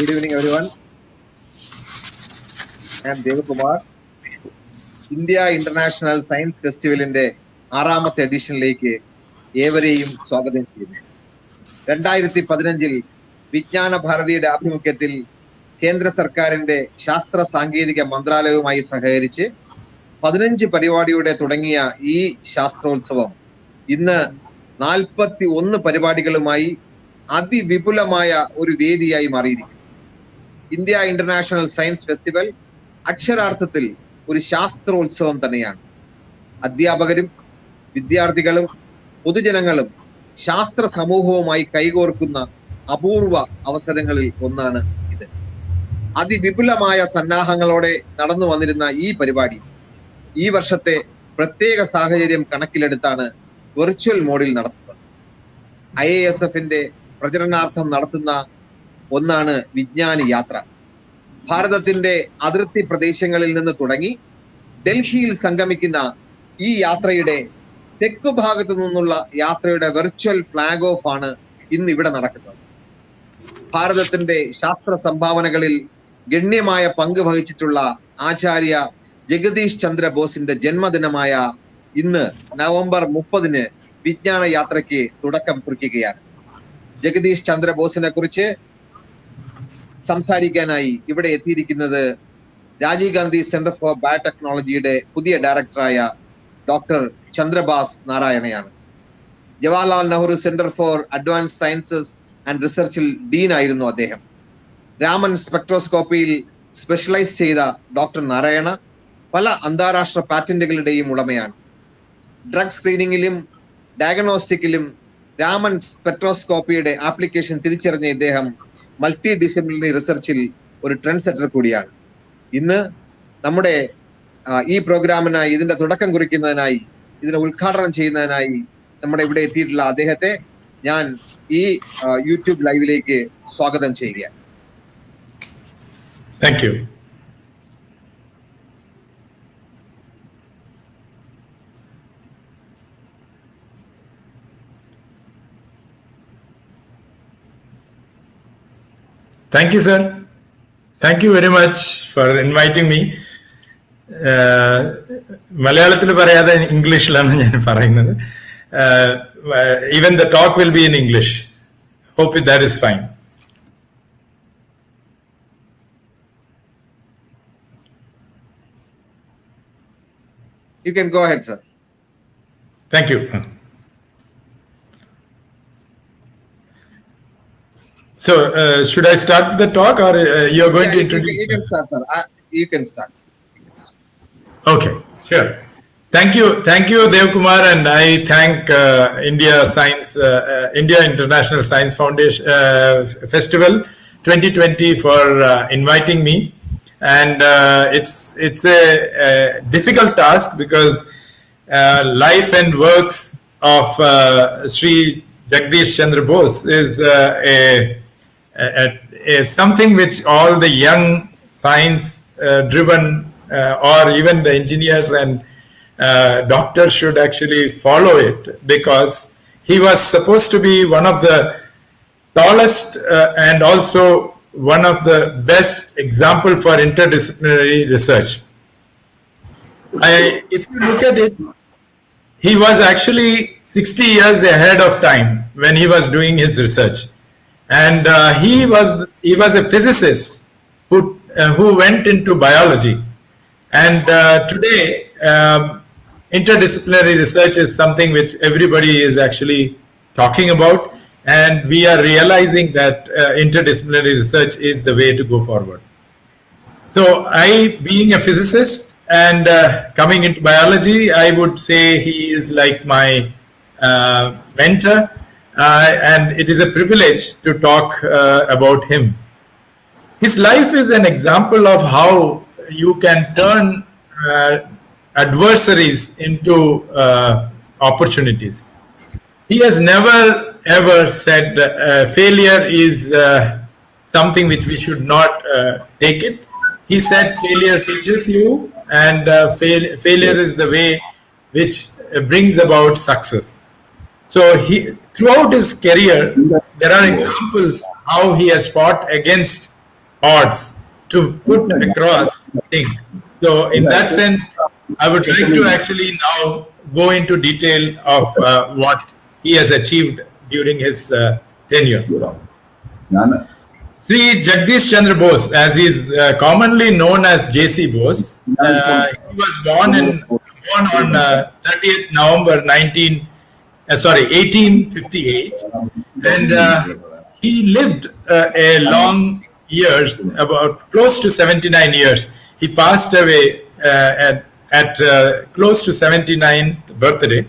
Good evening, everyone. I am Devakumar. India International Science Festival in the 6th edition ലേക്ക് ഏവരെയും സ്വാഗതം ചെയ്യുന്നു. 2015-ൽ വിജ്ഞാന ഭാരതിയുടെ ആഭിമുഖ്യത്തിൽ കേന്ദ്ര സർക്കാരിന്റെ ശാസ്ത്ര സാങ്കേതിക മന്ത്രാലയവുമായി സഹകരിച്ച് 15 പരിപാടിയോടെ തുടങ്ങിയ ഈ ശാസ്ത്രോത്സവം ഇന്ന് 41 പരിപാടികളുമായി അതിവിപുലമായ ഒരു വേദിയായി മാറിയിരിക്കുന്നു. ഇന്ത്യ ഇന്റർനാഷണൽ സയൻസ് ഫെസ്റ്റിവൽ അക്ഷരാർത്ഥത്തിൽ ഒരു ശാസ്ത്രോത്സവം തന്നെയാണ്. അധ്യാപകരും വിദ്യാർത്ഥികളും പൊതുജനങ്ങളും ശാസ്ത്ര സമൂഹവുമായി കൈകോർക്കുന്ന അപൂർവ അവസരങ്ങളിൽ ഒന്നാണ് ഇത്. അതിവിപുലമായ സന്നാഹങ്ങളോടെ നടന്നു വന്നിരുന്ന ഈ പരിപാടി ഈ വർഷത്തെ പ്രത്യേക സാഹചര്യം കണക്കിലെടുത്താണ് വെർച്വൽ മോഡിൽ നടത്തുന്നത്. IASFന്റെ പ്രചരണാർത്ഥം നടത്തുന്ന ഒന്നാണ് വിജ്ഞാൻ യാത്ര. ഭാരതത്തിന്റെ അതിർത്തി പ്രദേശങ്ങളിൽ നിന്ന് തുടങ്ങി ഡൽഹിയിൽ സംഗമിക്കുന്ന ഈ യാത്രയുടെ തെക്കു ഭാഗത്തു നിന്നുള്ള യാത്രയുടെ വെർച്വൽ ഫ്ലാഗ് ഓഫ് ആണ് ഇന്ന് ഇവിടെ നടക്കുന്നത്. ഭാരതത്തിന്റെ ശാസ്ത്ര സംഭാവനകളിൽ ഗണ്യമായ പങ്ക് വഹിച്ചിട്ടുള്ള ആചാര്യ ജഗദീഷ് ചന്ദ്ര ബോസിന്റെ ജന്മദിനമായ ഇന്ന് നവംബർ 30-ന് വിജ്ഞാന യാത്രയ്ക്ക് തുടക്കം കുറിക്കുകയാണ്. ജഗദീഷ് ചന്ദ്ര ബോസിനെ കുറിച്ച് സംസാരിക്കാനായി ഇവിടെ എത്തിയിരിക്കുന്നത് രാജീവ് ഗാന്ധി സെന്റർ ഫോർ ബയോടെക്നോളജിയുടെ പുതിയ ഡയറക്ടറായ ഡോക്ടർ ചന്ദ്രബാസ് നാരായണയാണ്. Jawaharlal Nehru centre for advance sciences and റിസർച്ചിൽ ഡീൻ ആയിരുന്നു അദ്ദേഹം. രാമൻ സ്പെക്ട്രോസ്കോപ്പിയിൽ സ്പെഷ്യലൈസ് ചെയ്ത ഡോക്ടർ നാരായണ പല അന്താരാഷ്ട്ര പാറ്റന്റുകളുടെയും ഉടമയാണ്. ഡ്രഗ് സ്ക്രീനിങ്ങിലും ഡയഗ്നോസ്റ്റിക്കിലും രാമൻ സ്പെക്ട്രോസ്കോപ്പിയുടെ ആപ്ലിക്കേഷൻ തിരിച്ചറിഞ്ഞ ഇദ്ദേഹം മൾട്ടി ഡിസിപ്ലിനറി റിസർച്ചിൽ ഒരു ട്രെൻഡ് സെറ്റർ കൂടിയാണ്. ഇന്ന് നമ്മുടെ ഈ പ്രോഗ്രാമിനായി ഇതിന്റെ തുടക്കം കുറിക്കുന്നതിനായി ഇതിനെ ഉദ്ഘാടനം ചെയ്യുന്നതിനായി നമ്മുടെ ഇവിടെ എത്തിയിട്ടുള്ള അദ്ദേഹത്തെ ഞാൻ ഈ യൂട്യൂബ് ലൈവിലേക്ക് സ്വാഗതം ചെയ്യുകയാണ്. Thank you. Thank you, sir. Thank you very much for inviting me. മലയാളത്തിൽ പറയാതെ ഇംഗ്ലീഷിലാണ് ഞാൻ പറയുന്നത്. Even the talk will be in English. Hope that is fine. You can go ahead, sir. Thank you. So, should I start the talk, or you're going to introduce? You can start, sir. You can start. Okay, sure. Thank you, Devkumar, and I thank India International Science Foundation Festival 2020 for inviting me. And it's a difficult task because life and works of Sri Jagdish Chandra Bose is something which all the young science-driven or even the engineers and doctors should actually follow it, because he was supposed to be one of the tallest and also one of the best example for interdisciplinary research. If you look at it, he was actually 60 years ahead of time when he was doing his research, and he was a physicist who went into biology, and today interdisciplinary research is something which everybody is actually talking about, and we are realizing that interdisciplinary research is the way to go forward. So I, being a physicist and coming into biology, I would say he is like my mentor, and it is a privilege to talk about him. His life is an example of how you can turn adversaries into opportunities. He has never ever said failure is something which we should not take it. He said failure teaches you, and failure is the way which brings about success. So throughout his career, there are examples how he has fought against odds to put across things. So in that sense, I would like to actually now go into detail of what he has achieved during his tenure. Sri Jagdish Chandra Bose, as he is commonly known as J.C. Bose, he was born on 30th November 1858, and he lived a long years, about close to 79 years. He passed away at close to 79th birthday,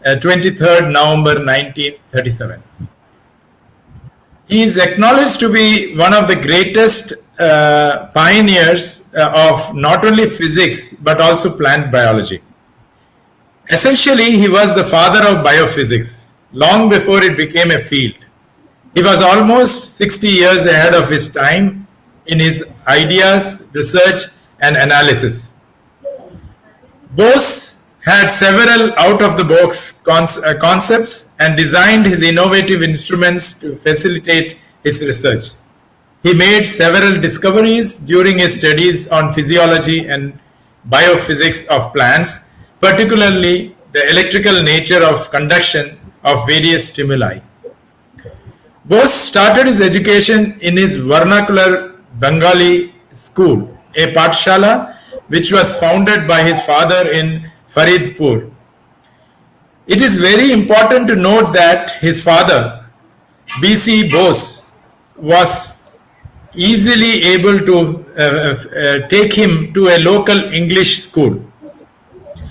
23rd November 1937. He is acknowledged to be one of the greatest pioneers of not only physics but also plant biology. Essentially, he was the father of biophysics long before it became a field. He was almost 60 years ahead of his time in his ideas, research, and analysis. Bose had several out-of-the-box concepts and designed his innovative instruments to facilitate his research. He made several discoveries during his studies on physiology and biophysics of plants, particularly the electrical nature of conduction of various stimuli. Bose started his education in his vernacular Bengali school, a pathshala which was founded by his father in Faridpur. It is very important to note that his father, B.C. Bose, was easily able to take him to a local English school.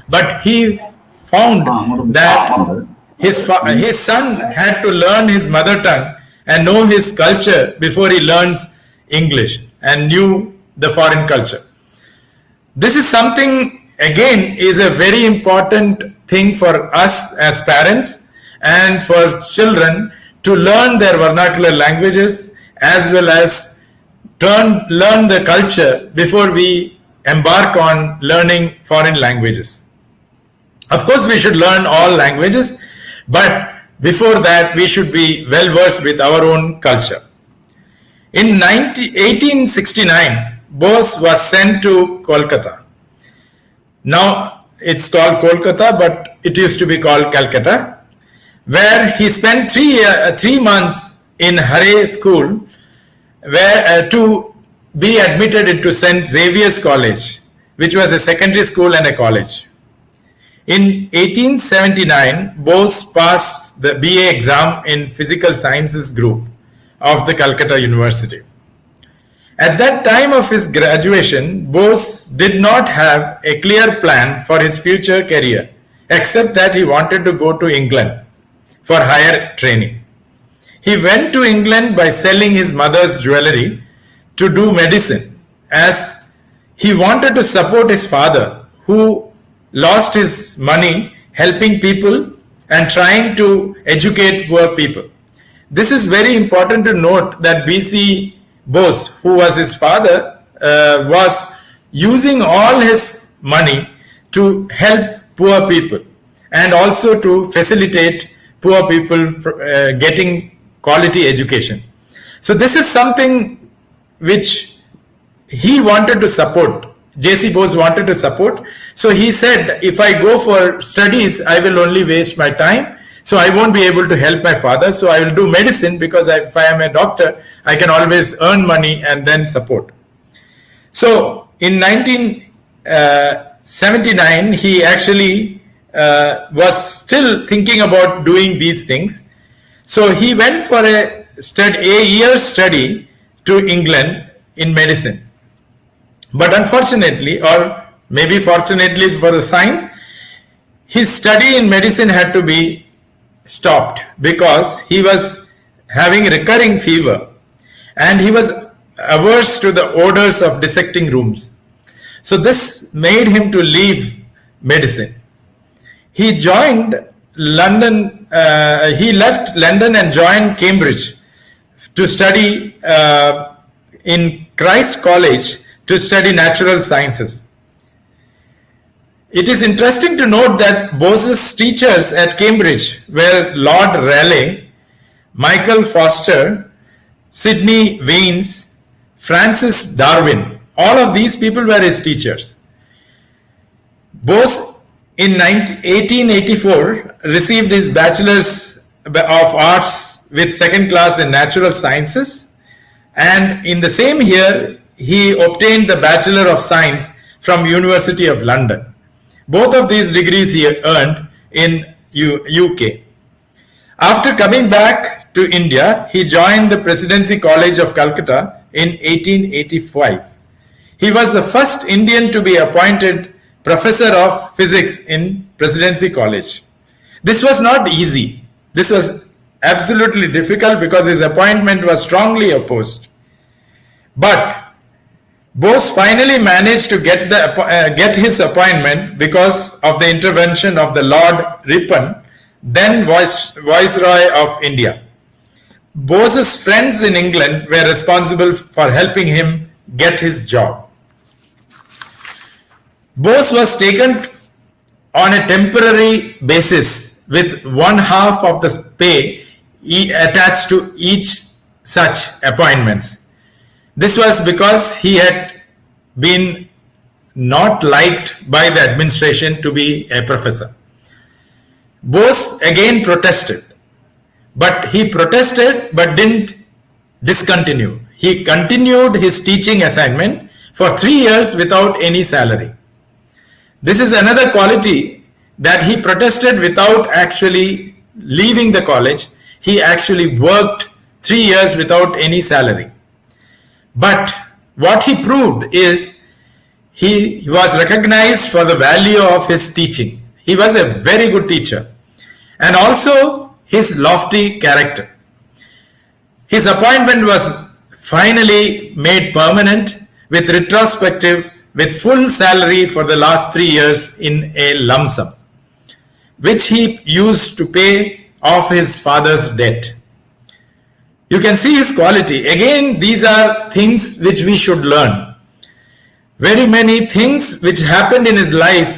But he found that his son had to learn his mother tongue and know his culture before he learns English and knew the foreign culture. This is something, again, is a very important thing for us as parents and for children to learn their vernacular languages as well as learn the culture before we embark on learning foreign languages. Of course, we should learn all languages, but before that, we should be well versed with our own culture. In 1869, Bose was sent to Kolkata. Now it's called Kolkata, but it used to be called Calcutta, where he spent 3 months in Hare School, where to be admitted into St. Xavier's College, which was a secondary school and a college. In 1879, Bose passed the BA exam in Physical Sciences group of the Calcutta University. At that time of his graduation, Bose did not have a clear plan for his future career, except that he wanted to go to England for higher training. He went to England by selling his mother's jewelry to do medicine, as he wanted to support his father, who lost his money helping people and trying to educate poor people. This is very important to note that B.C. Bose, who was his father, was using all his money to help poor people and also to facilitate poor people getting quality education. So this is something which he wanted to support. J.C. Bose wanted to support. So he said, if I go for studies, I will only waste my time. So I won't be able to help my father. So I will do medicine, because if I am a doctor, I can always earn money and then support. So in 1979, he actually was still thinking about doing these things. So he went for a year study to England in medicine. But unfortunately, or maybe fortunately for the science, his study in medicine had to be stopped because he was having recurring fever and he was averse to the odors of dissecting rooms. So this made him to leave medicine. He joined London, he left London and joined Cambridge to study in Christ College to study natural sciences. It is interesting to note that Bose's teachers at Cambridge were Lord Rayleigh, Michael Foster, Sidney Vanes, Francis Darwin. All of these people were his teachers. Bose in 1884 received his Bachelor's of Arts with second class in Natural Sciences, and in the same year he obtained the Bachelor of Science from University of London. Both of these degrees he earned in UK. After coming back to India, he joined the Presidency College of Calcutta in 1885. He was the first Indian to be appointed Professor of Physics in Presidency College. This was not easy. This was absolutely difficult because his appointment was strongly opposed. But Bose finally managed to get his appointment because of the intervention of the Lord Ripon, then Viceroy of India. Bose's friends in England were responsible for helping him get his job. Bose was taken on a temporary basis with 1/2 of the pay attached to each such appointments. This was because he had been not liked by the administration to be a professor. Bose again protested, but he protested but didn't discontinue. He continued his teaching assignment for 3 years without any salary. This is another quality, that he protested without actually leaving the college. He actually worked 3 years without any salary. But what he proved is he was recognized for the value of his teaching. He was a very good teacher, and also his lofty character. His appointment was finally made permanent with retrospective, with full salary for the last 3 years in a lump sum, which he used to pay off his father's debt. You can see his quality. Again, these are things which we should learn. Very many things which happened in his life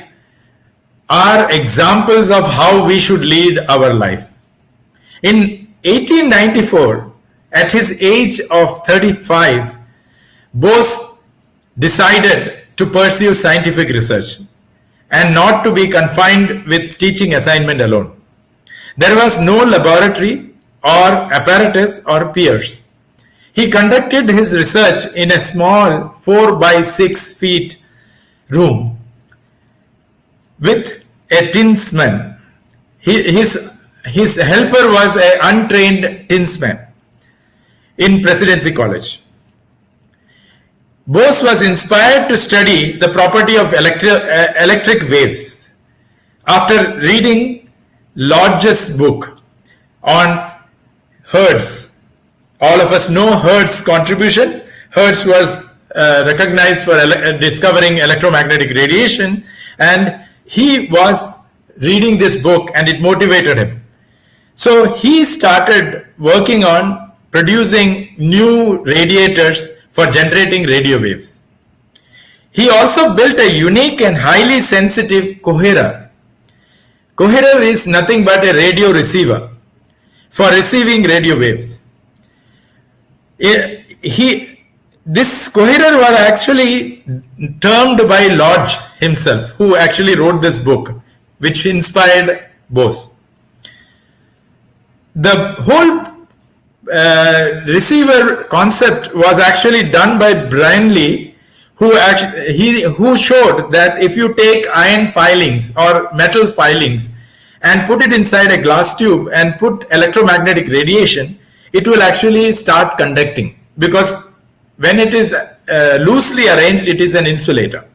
are examples of how we should lead our life. In 1894, at his age of 35, Bose decided to pursue scientific research and not to be confined with teaching assignment alone. There was no laboratory or apparatus or peers. He conducted his research in a small 4 by 6 feet room with a tinsman. His helper was an untrained tinsman in Presidency College. Bose was inspired to study the property of electric waves after reading Lodge's book on Hertz. All of us know Hertz's contribution. Hertz was recognized for discovering electromagnetic radiation, and he was reading this book and it motivated him. So he started working on producing new radiators for generating radio waves. He also built a unique and highly sensitive coherer. Coherer is nothing but a radio receiver for receiving radio waves. This coherer was actually termed by Lodge himself, who actually wrote this book, which inspired Bose. The whole receiver concept was actually done by Brindley, who showed that if you take iron filings or metal filings and put it inside a glass tube and put electromagnetic radiation, it will actually start conducting, because when it is loosely arranged, it is an insulator.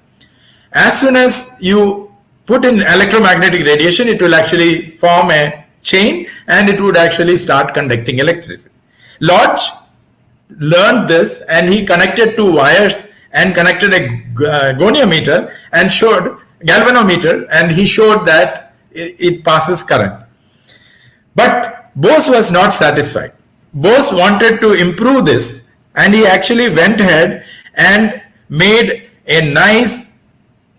As soon as you put in electromagnetic radiation, it will actually form a chain and it would actually start conducting electricity. Lodge learned this and he connected 2 wires and connected a goniometer and showed galvanometer, and he showed that it passes current. But Bose was not satisfied. Bose wanted to improve this, and he actually went ahead and made a nice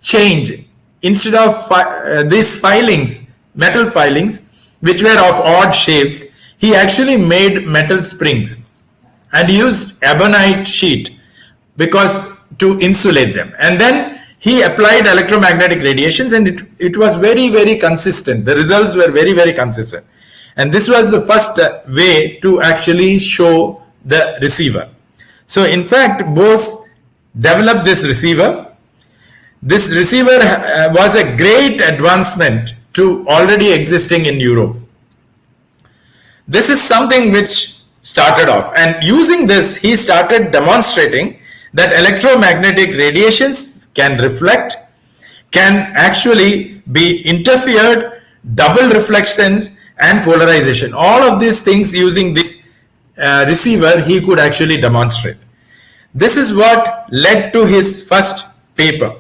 change. Instead of these filings, metal filings, which were of odd shapes, he actually made metal springs and used ebonite sheet because to insulate them. And then he applied electromagnetic radiations, and it was very, very consistent. The results were very, very consistent. And this was the first way to actually show the receiver. So in fact, Bose developed this receiver. This receiver was a great advancement to already existing in Europe. This is something which started off, and using this he started demonstrating that electromagnetic radiations can reflect, can actually be interfered, double reflections and polarization. All of these things using this receiver he could actually demonstrate. This is what led to his first paper.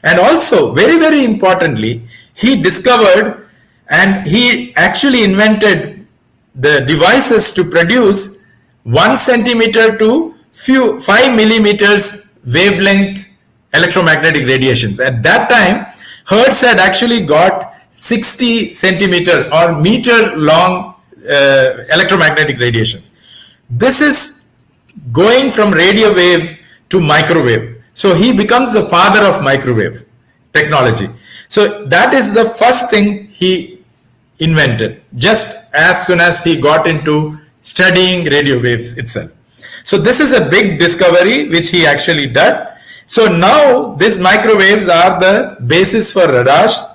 And also, very, very importantly, he discovered and he actually invented the devices to produce 1 centimeter to 5 millimeters wavelength electromagnetic radiations. At that time, Hertz had actually got 60 centimeter or meter long electromagnetic radiations. This is going from radio wave to microwave. So he becomes the father of microwave technology. So that is the first thing he invented, just as soon as he got into studying radio waves itself. So this is a big discovery which he actually did. So now these microwaves are the basis for radars,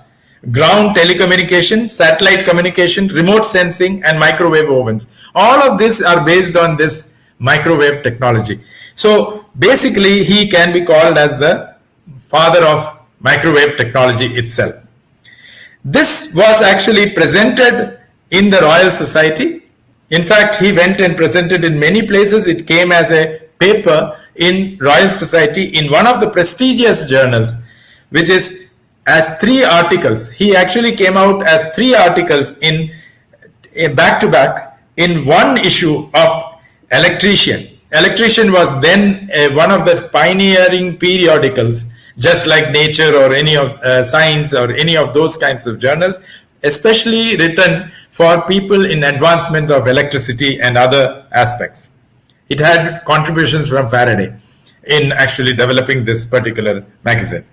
ground telecommunication, satellite communication, remote sensing, and microwave ovens. All of these are based on this microwave technology. So basically he can be called as the father of microwave technology itself. This was actually presented in the Royal Society. In fact, he went and presented in many places. It came as a paper in Royal Society in one of the prestigious journals, which is as 3 articles. He actually came out as 3 articles in a back-to-back in one issue of Electrician. Electrician was then one of the pioneering periodicals, just like Nature or any of Science or any of those kinds of journals, especially written for people in advancement of electricity and other aspects. It had contributions from Faraday in actually developing this particular magazine.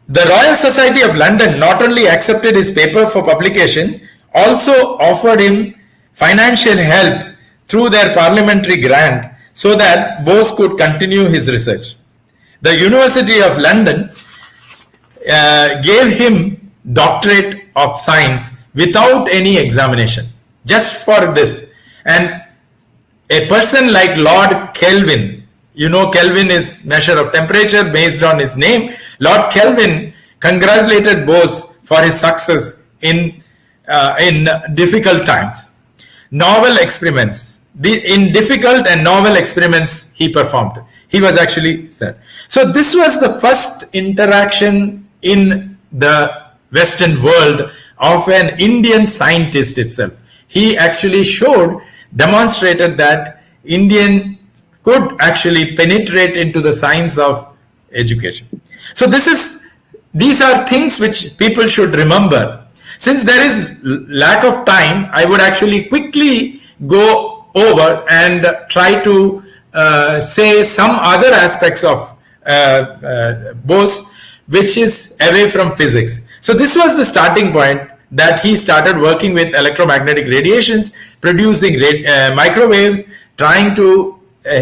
The Royal Society of London not only accepted his paper for publication, also offered him financial help through their parliamentary grant so that Bose could continue his research. The University of London gave him doctorate of science without any examination, just for this. And a person like Lord Kelvin, you know, Kelvin is measure of temperature based on his name. Lord Kelvin congratulated Bose for his success in difficult times. Novel experiments, in difficult and novel experiments he performed. He was actually said. So this was the first interaction in the Western world of an Indian scientist itself. He actually demonstrated that Indian could actually penetrate into the science of education. So these are things which people should remember. Since there is lack of time, I would actually quickly go over and try to say some other aspects of Bose, which is away from physics. So this was the starting point, that he started working with electromagnetic radiations, producing microwaves,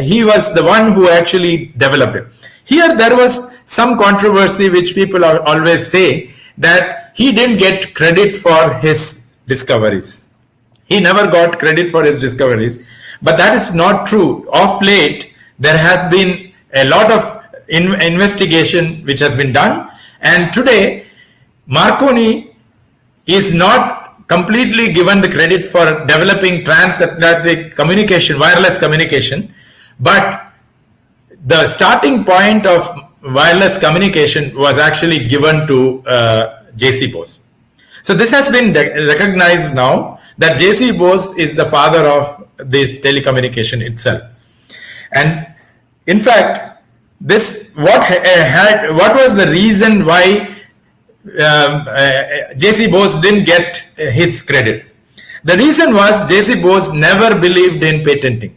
he was the one who actually developed it. Here there was some controversy which people always say, that he didn't get credit for his discoveries. He never got credit for his discoveries, but that is not true. Of late, there has been a lot of investigation which has been done, and today Marconi is not completely given the credit for developing transatlantic communication, wireless communication, but the starting point of wireless communication was actually given to J.C. Bose. So this has been recognized now, that J.C. Bose is the father of this telecommunication itself. And in fact, what was the reason why J.C. Bose didn't get his credit? The reason was J.C. Bose never believed in patenting.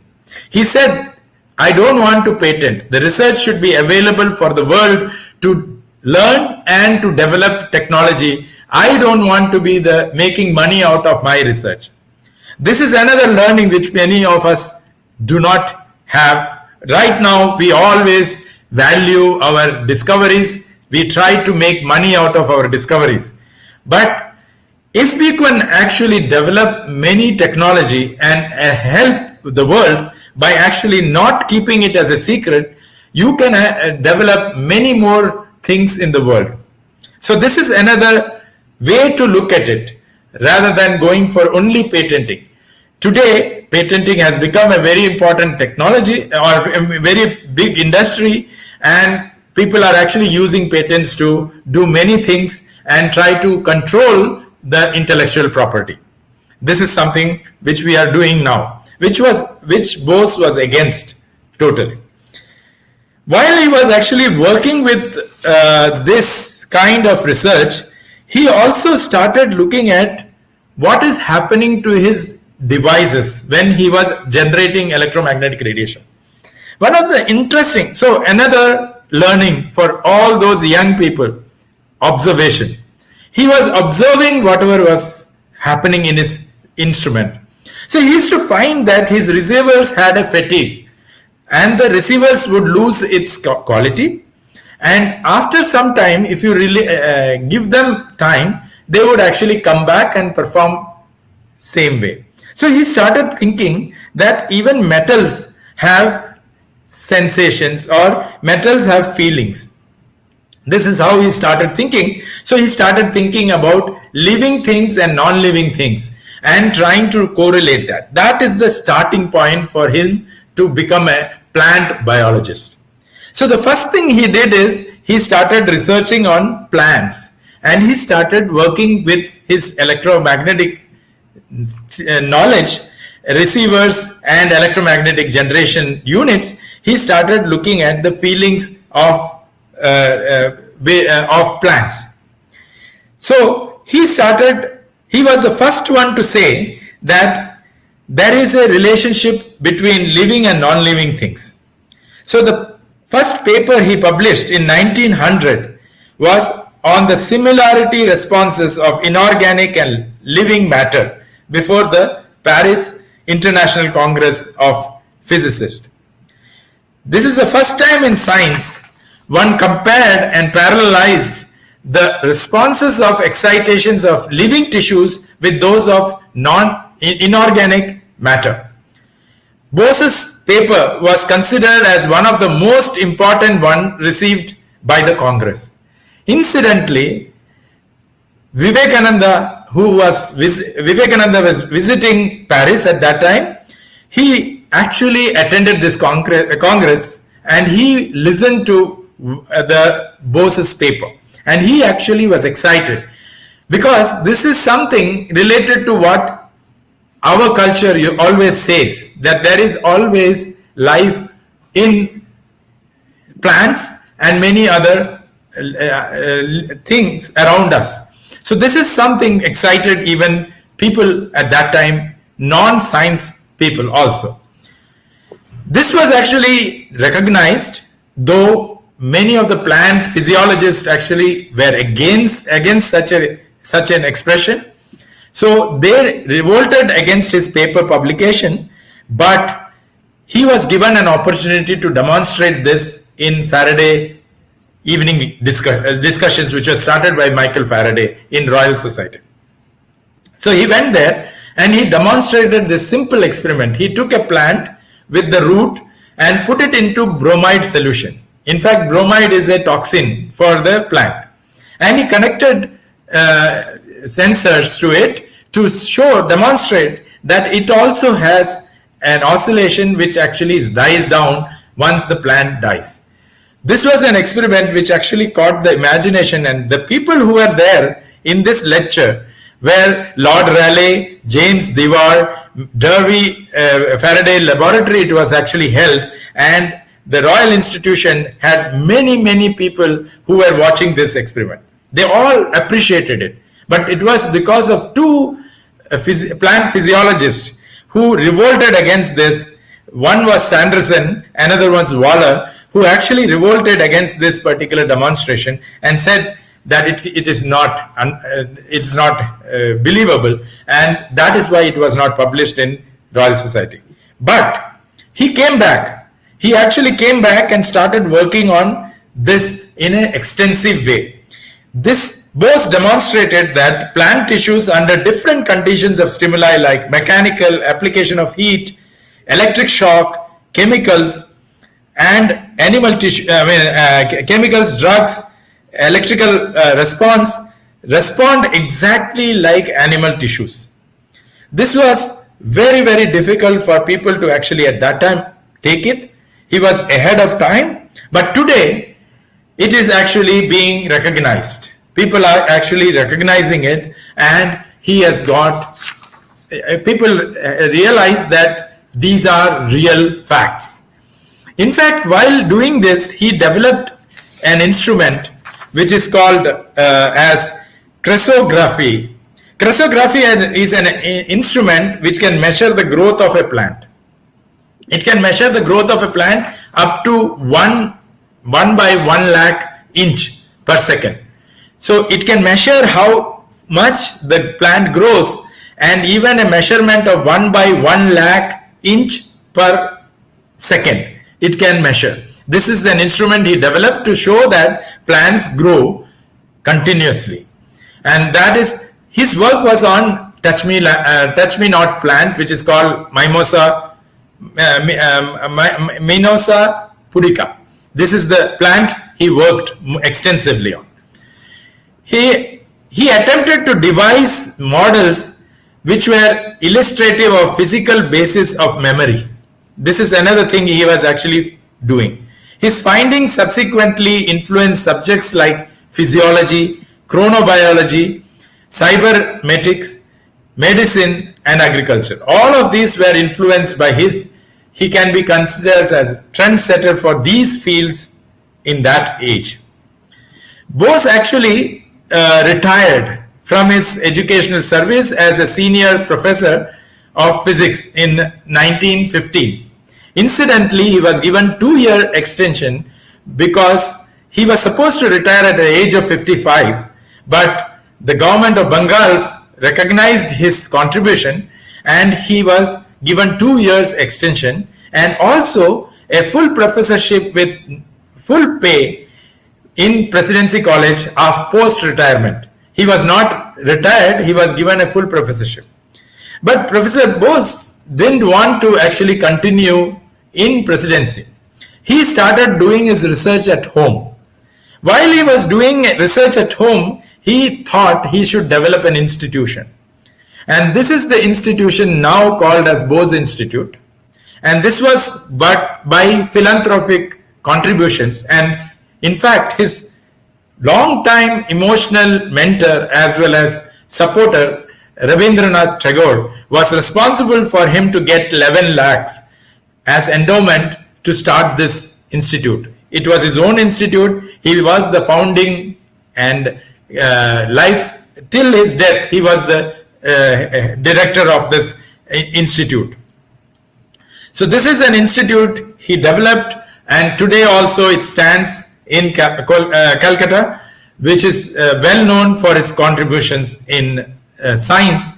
He said, I don't want to patent. The research should be available for the world to learn and to develop technology. I don't want to be the making money out of my research. This is another learning which many of us do not have. Right now, we always value our discoveries. We try to make money out of our discoveries. But if we can actually develop many technology and help the world by actually not keeping it as a secret, you can develop many more things in the world. So this is another way to look at it rather than going for only patenting. Today, patenting has become a very important technology or a very big industry, and people are actually using patents to do many things and try to control the intellectual property. This is something which we are doing now, which Bose was against totally. While he was actually working with this kind of research, he also started looking at what is happening to his devices when he was generating electromagnetic radiation. One of the interesting, so another learning for all those young people, observation. He was observing whatever was happening in his instrument. So he used to find that his receivers had a fatigue and the receivers would lose its quality, and after some time, if you really give them time, they would actually come back and perform same way. So he started thinking that even metals have sensations or metals have feelings. This is how he started thinking. So he started thinking about living things and non-living things and trying to correlate that. That is the starting point for him to become a plant biologist. So the first thing he did is he started researching on plants, and he started working with his electromagnetic knowledge, receivers and electromagnetic generation units. He started looking at the feelings of plants. So he was the first one to say that there is a relationship between living and non-living things. So the first paper he published in 1900 was on the similarity responses of inorganic and living matter before the Paris International Congress of Physicists. This is the first time in science one compared and parallelized the responses of excitations of living tissues with those of inorganic matter. Bose's paper was considered as one of the most important one received by the Congress. Incidentally, Vivekananda was visiting Paris at that time. He actually attended this Congress and he listened to the Bose's paper, and he actually was excited because this is something related to what our culture always says, that there is always life in plants and many other things around us. So this is something excited even people at that time, non-science people also. This was actually recognized, though many of the plant physiologists actually were against such an expression. So they revolted against his paper publication, but he was given an opportunity to demonstrate this in Faraday evening discussions, which were started by Michael Faraday in Royal Society. So he went there and he demonstrated this simple experiment. He took a plant with the root and put it into bromide solution. In fact, bromide is a toxin for the plant. And he connected sensors to it to demonstrate that it also has an oscillation which actually dies down once the plant dies. This was an experiment which actually caught the imagination, and the people who were there in this lecture were Lord Rayleigh, James Dewar, Derby Faraday Laboratory. It was actually held, and the Royal Institution had many people who were watching this experiment. They all appreciated it, but it was because of two plant physiologists who revolted against this. one was Sanderson, another was Waller, who actually revolted against this particular demonstration and said that it is not believable, and that is why it was not published in Royal Society. But he came back. He actually came back and started working on this in an extensive way. This Bose demonstrated that plant tissues under different conditions of stimuli like mechanical, application of heat, electric shock, chemicals, and animal tissue, chemicals, drugs, electrical respond exactly like animal tissues. This was very, very difficult for people to actually at that time take it. He was ahead of time, but today it is actually being recognized. People are actually recognizing it, and he has got, people realize that these are real facts. In fact, while doing this, he developed an instrument which is called as cresography. Cresography is an instrument which can measure the growth of a plant. It can measure the growth of a plant up to 1 by 1 lakh inch per second. So it can measure how much the plant grows, and even a measurement of 1 by 1 lakh inch per second it can measure. This is an instrument he developed to show that plants grow continuously, and that is, his work was on touch me not plant, which is called Mimosa pudica. This is the plant he worked extensively on. He attempted to devise models which were illustrative of physical basis of memory. This is another thing he was actually doing. His findings subsequently influenced subjects like physiology, chronobiology, cybernetics, medicine, and agriculture. All of these were influenced by his. He can be considered as a trendsetter for these fields in that age. Bose actually retired from his educational service as a senior professor of physics in 1915. Incidentally, he was given 2-year extension because he was supposed to retire at the age of 55, but the government of Bengal recognized his contribution and he was given 2 years extension and also a full professorship with full pay in Presidency College of post-retirement. He was not retired, he was given a full professorship. But Professor Bose didn't want to actually continue in presidency. He started doing his research at home. While he was doing research at home, he thought he should develop an institution. And this is the institution now called as Bose Institute. And this was but by philanthropic contributions. And in fact, his long-time emotional mentor as well as supporter, Rabindranath Tagore, was responsible for him to get 11 lakhs as endowment to start this institute. It was his own institute. He was the founding and life till his death. He was the director of this institute. So this is an institute he developed, and today also it stands in Calcutta, which is well known for its contributions in science,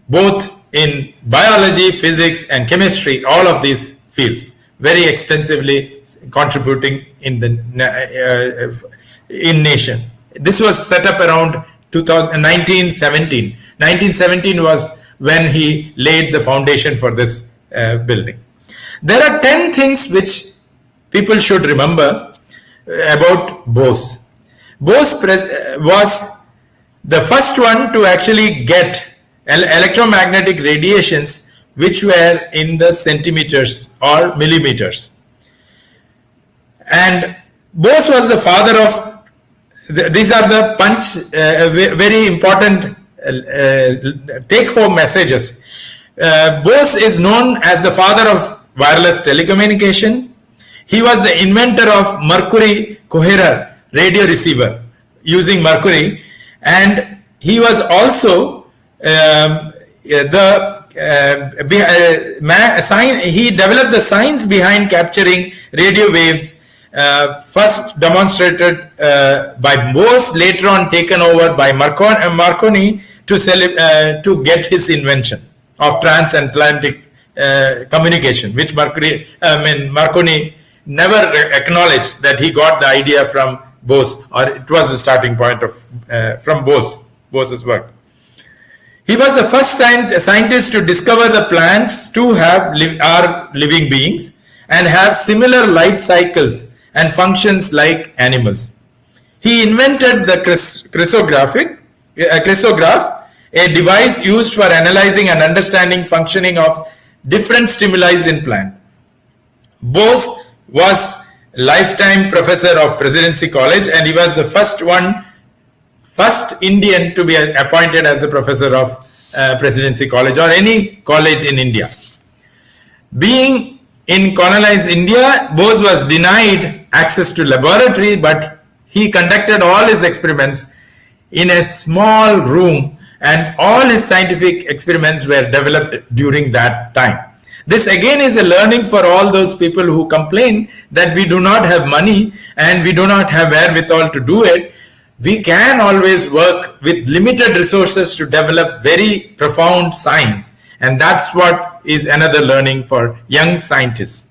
both in biology, physics, and chemistry, all of these fields, very extensively contributing in the in nation. This was set up around 1917. 1917 was when he laid the foundation for this building. There are 10 things which people should remember about Bose. Bose was the first one to actually get electromagnetic radiations which were in the centimeters or millimeters. And Bose was the father of, these are the very important take-home messages. Bose is known as the father of wireless telecommunication. He was the inventor of mercury coherer radio receiver using mercury, and he was also the he developed the science behind capturing radio waves, first demonstrated by Bose, later on taken over by Marconi to get his invention of transatlantic communication, which Marconi never acknowledged that he got the idea from Bose, or it was the starting point of from Bose's work. He was the first scientist to discover the plants too are living beings and have similar life cycles and functions like animals. He invented the chrysograph, a device used for analyzing and understanding functioning of different stimuli in plant. Bose was lifetime professor of Presidency College, and he was the first Indian to be appointed as the professor of Presidency College or any college in India. Being in colonized India, Bose was denied access to laboratory, but he conducted all his experiments in a small room, and all his scientific experiments were developed during that time. This again is a learning for all those people who complain that we do not have money and we do not have wherewithal to do it. We can always work with limited resources to develop very profound science, and that's what is another learning for young scientists.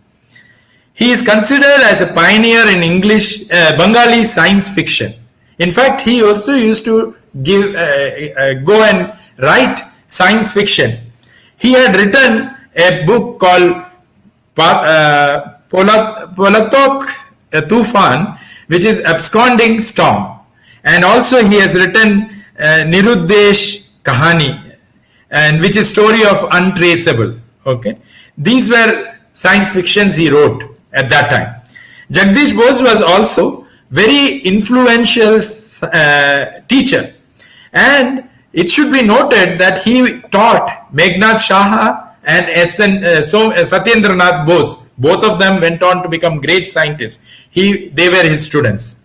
He is considered as a pioneer in English Bengali science fiction. In fact, he also used to go and write science fiction. He had written a book called Polatok Tufan, which is Absconding Storm. And also he has written Niruddesh Kahani, and which is story of untraceable. Okay, these were science fictions he wrote at that time. Jagdish Bose was also very influential teacher, and it should be noted that he taught Meghnad Shaha and Satyendranath Bose. Both of them went on to become great scientists. They were his students.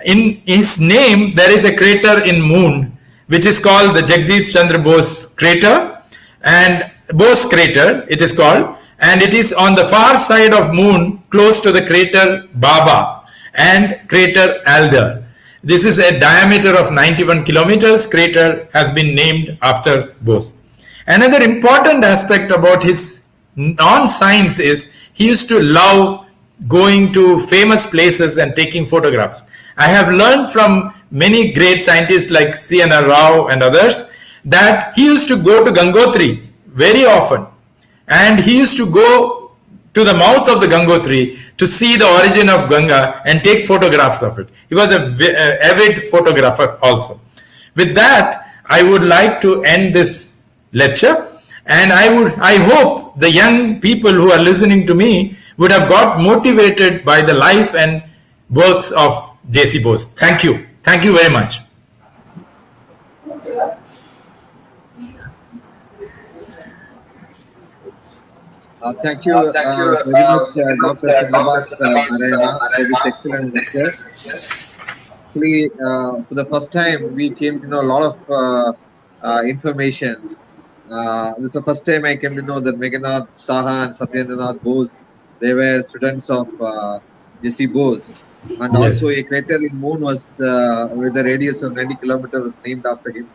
In his name, there is a crater in Moon, which is called the Jagdish Chandra Bose crater, and Bose crater it is called, and it is on the far side of Moon, close to the crater Baba and crater Alder. This is a diameter of 91 kilometers. Crater has been named after Bose. Another important aspect about his non-science is he used to love going to famous places and taking photographs. I have learned from many great scientists like C.N.R. Rao and others that he used to go to Gangotri very often, and he used to go to the mouth of the Gangotri to see the origin of Ganga and take photographs of it. He was an avid photographer also. With that, I would like to end this lecture, and I hope the young people who are listening to me would have got motivated by the life and works of J.C. Bose. Thank you. Thank you very much. Thank you very much, Dr. Chandrabhas Narayana, for this excellent lecture. Actually, for the first time, we came to know a lot of information. This is the first time I came to know that Meghnad Saha and Satyendranath Bose, they were students of J.C. Bose. And also a crater in Moon was with a radius of 90 kilometers was named after him.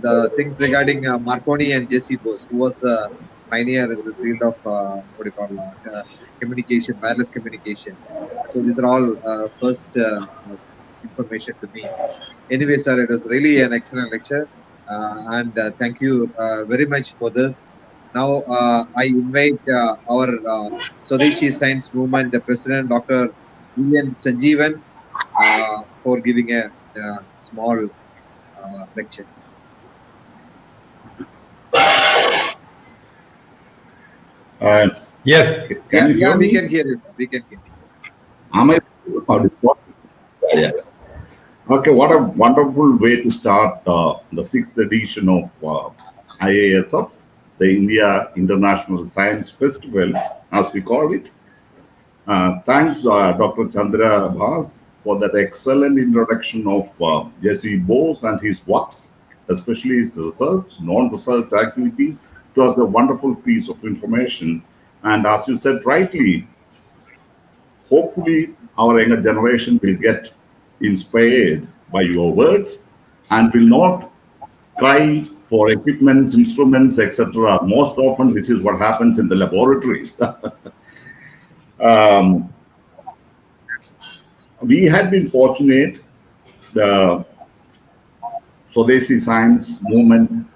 The things regarding Marconi and J.C. Bose, who was the pioneer in this field of communication, wireless communication. So these are all first information to me. Anyway, sir, it was really an excellent lecture, and thank you very much for this. Now, I invite our Swadeshi Science Movement, the President, Dr. VIGYAN Sanjeevan, for giving a small lecture. Yes. Yeah, we can hear this. We can hear. Am I? Yeah. Okay, what a wonderful way to start the 6th edition of IISF, the India International Science Festival, as we call it. Thanks, Dr. Chandrabhas, for that excellent introduction of J.C. Bose and his works. especially his research, non-research activities. It was a wonderful piece of information. And as you said rightly, hopefully our younger generation will get inspired by your words and will not cry for equipments, instruments, etc. Most often, this is what happens in the laboratories. We had been fortunate. The Swadeshi Science Movement,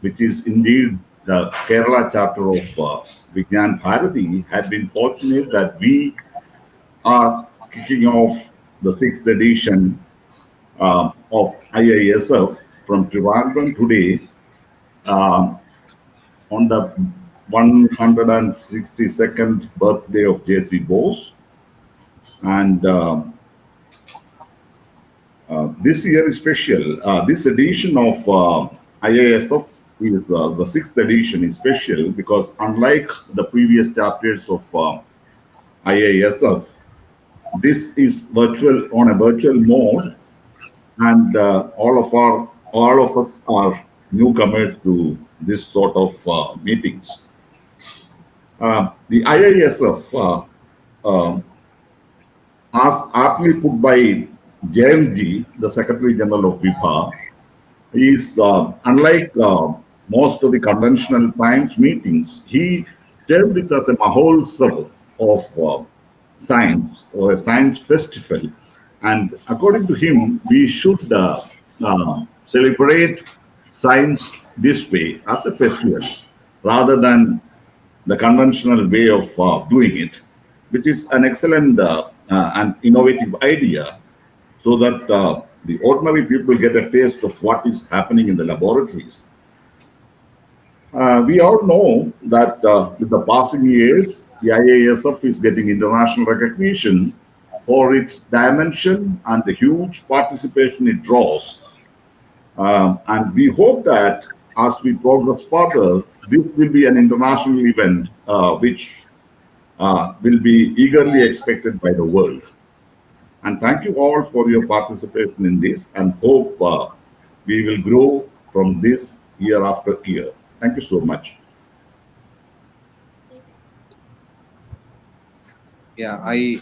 which is indeed the Kerala chapter of VIGYAN Bharati, had been fortunate that we are kicking off the 6th edition of IISF from Thiruvanantapuram today on the 162nd birthday of J.C. Bose. And this year is special. This edition of IISF is the 6th edition is special because unlike the previous chapters of IISF, this is virtual on a virtual mode, and all of us are newcomers to this sort of meetings. The IISF, as aptly put by JMG, the Secretary General of WIPA, is unlike most of the conventional science meetings. He termed it as a mahotsav of science, or a science festival. And according to him, we should celebrate science this way, as a festival, rather than the conventional way of doing it, which is an excellent and innovative idea, so that the ordinary people get a taste of what is happening in the laboratories. We all know that with the passing years, the IISF is getting international recognition for its dimension and the huge participation it draws. And we hope that as we progress further, this will be an international event which will be eagerly expected by the world. And thank you all for your participation in this, and hope we will grow from this year after year. Thank you so much. Yeah, I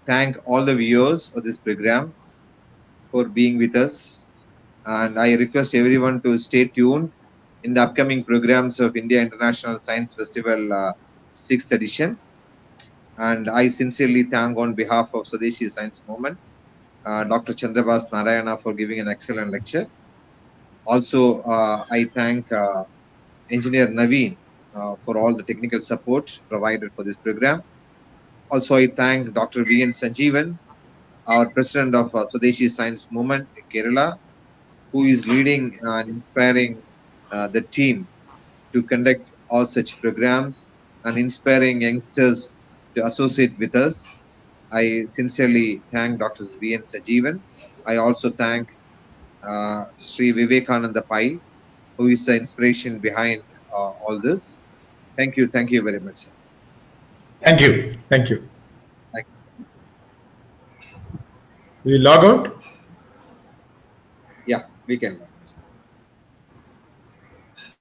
thank all the viewers of this program for being with us, and I request everyone to stay tuned in the upcoming programs of India International Science Festival 6th edition. And I sincerely thank on behalf of Swadeshi Science Movement, Dr. Chandrabhas Narayana for giving an excellent lecture. Also, I thank Engineer Naveen for all the technical support provided for this program. Also, I thank Dr. V.N. Sanjeevan, our president of Swadeshi Science Movement in Kerala, who is leading and inspiring the team to conduct all such programs and inspiring youngsters to associate with us. I sincerely thank Dr. V.N. Sanjeevan. I also thank Sri Vivekananda Pai, who is the inspiration behind all this. Thank you very much, sir. Thank you. Thank you. We log out? Yeah, we can.